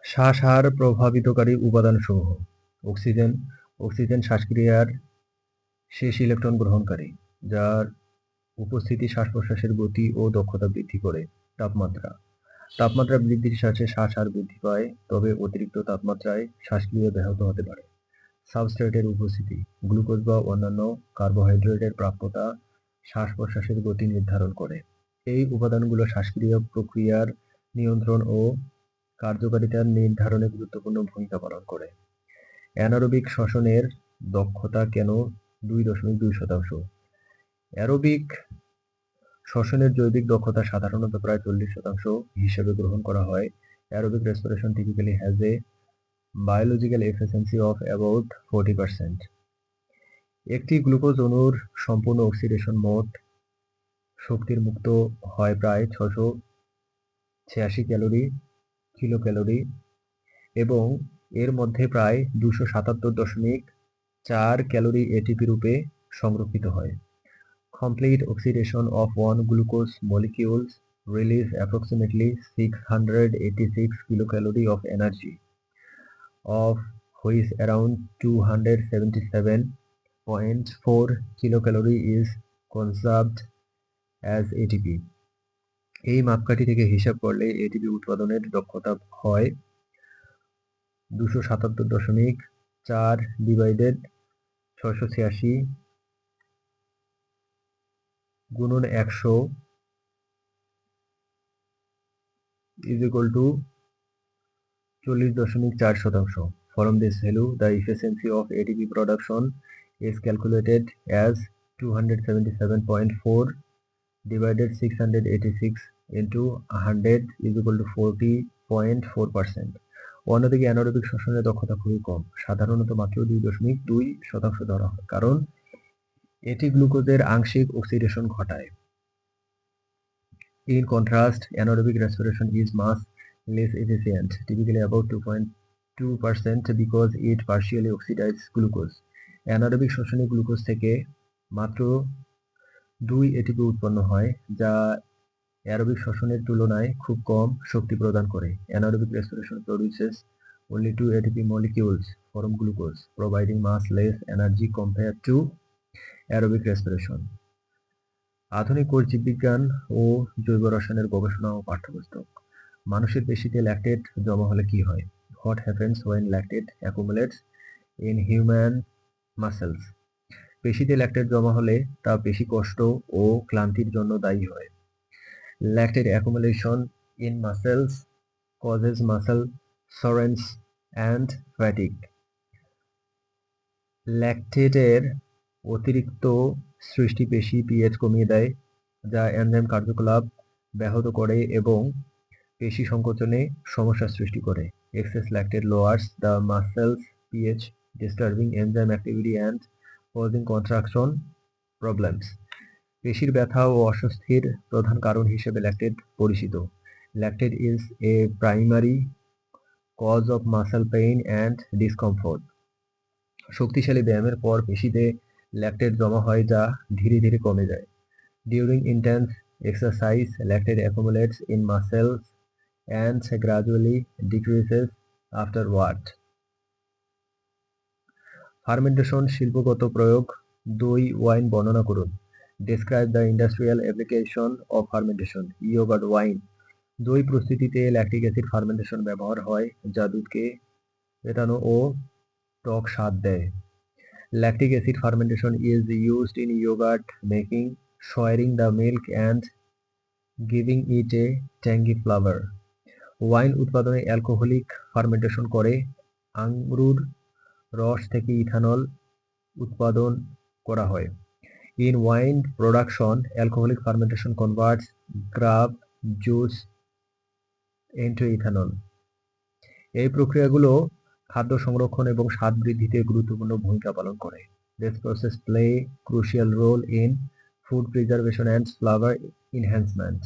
শ্বাসহার প্রভাবিতকারী উপাদানসমূহ। Oxygen. Oxygen শ্বাসক্রিয়ার শেষ electron গ্রহণকারী, যার উপস্থিতি শ্বাস-প্রশ্বাসের গতি ও দক্ষতা বৃদ্ধি করে। তাপমাত্রা। তাপমাত্রা বৃদ্ধির সাথে শ্বাসহার বৃদ্ধি পায়, তবে অতিরিক্ত তাপমাত্রায় শ্বাসক্রিয়া ব্যাহত হতে পারে। সাবস্ট্রেটের উপস্থিতি। গ্লুকোজ বা অন্যান্য কার্বোহাইড্রেটের প্রাপ্যতা শ্বাস-প্রশ্বাসের গতি নির্ধারণ করে। এই উপাদানগুলো শ্বাসক্রিয়া প্রক্রিয়ার নিয়ন্ত্রণ ও কার্যকারিতা নির্ধারণে গুরুত্বপূর্ণ ভূমিকা পালন করে। অ্যানারোবিক শ্বসনের দক্ষতা কেন 2.2%? অ্যারোবিক শ্বসনের জৈবিক দক্ষতা সাধারণত প্রায় 40% হিসেবে গ্রহণ করা হয়। Aerobic respiration typically has a biological efficiency of about 40%. একটি গ্লুকোজ অণুর সম্পূর্ণ অক্সিডেশন মোট শক্তির মুক্ত হয় প্রায় 686 কিলোক্যালোরি এবং এর মধ্যে প্রায় 277.4 ক্যালোরি এটিপি রূপে সংরক্ষিত হয়। Complete oxidation of one glucose molecules release approximately 686 kilocalorie of energy, of which around 277.4 kilocalorie is conserved as ATP. এই মাপকাঠি থেকে হিসাব করলে এটিপি উৎপাদনের দক্ষতা হয় 277.4 ডিভাইডেড 686 গুণন 100 is equal to 40.4%. From this value, the efficiency of ATP production is calculated as 277.4 divided 686 into 100 is equal to 40.4%. অন্যদিকে অ্যানারোবিক শ্বসনের দক্ষতা খুবই কম, সাধারণত মাত্র 2.2% ধরা হয়, কারণ এটি গ্লুকোজের আংশিক অক্সিডেশন ঘটায়। In contrast, anaerobic respiration is much less efficient, typically about 2.2%, because it partially oxidizes glucose. Anaerobic শ্বসনে গ্লুকোজ থেকে মাত্র 2 এটিপি উৎপন্ন হয়, যা অ্যারোবিক শ্বসনের তুলনায় খুব কম শক্তি প্রদান করে। Anaerobic respiration produces only 2 ATP molecules from glucose, providing much less energy compared to aerobic respiration. আধুনিক কোষ জীববিজ্ঞান ও জৈব রসায়নের গবেষণা ও পাঠ্যপুস্তক। মানুষের পেশিতে ল্যাকটেট জমা হলে কি হয়? What happens when lactate accumulates in human muscles? পেশিতে ল্যাকটেট জমা হলে তা পেশি কষ্ট ও ক্লান্তির জন্য দায়ী হয়। Lactate accumulation in muscles causes muscle soreness and fatigue. ল্যাকটেটের অতিরিক্ত সৃষ্টি পেশি পিএইচ কমিয়ে দেয়, যা এনজাইম কার্যকলাপ ব্যাহত করে এবং পেশি সংকোচনে সমস্যা সৃষ্টি করে। Excess lactate lowers the muscles pH, disturbing enzyme activity and causing contraction problems. পেশির ব্যথা ও অস্বস্তির প্রধান কারণ হিসেবে ল্যাকটেট পরিচিত। Lactate is a primary cause of muscle pain and discomfort. শক্তিশালী ব্যায়ামের পর পেশিতে ল্যাকটেট জমা হয়, যা ধীরে ধীরে কমে যায়। During intense exercise, lactate accumulates in muscles and gradually decreases afterward. Fermentation শিল্পগত প্রয়োগ। দই ওয়াইন বর্ণনা করুন। Describe the industrial application of fermentation. Yogurt wine. দই প্রস্তুতিতে ল্যাকটিক অ্যাসিড ফার্মেন্টেশন ব্যবহার হয়, যা দুধকে পেটানো ও টক স্বাদ দেয়। Lactic acid fermentation is used in yogurt making, souring the milk and giving it a tangy flavor. Wine উৎপাদনে অ্যালকোহলিক ফার্মেন্টেশন করে আঙুর রস থেকে ইথানল উৎপাদন করা হয়। In wine production, alcoholic fermentation converts grape juice into ethanol. এই প্রক্রিয়াগুলো খাদ্য সংরক্ষণ এবং স্বাদ বৃদ্ধিতে গুরুত্বপূর্ণ ভূমিকা পালন করে। This process play crucial role in food preservation and flavor enhancement.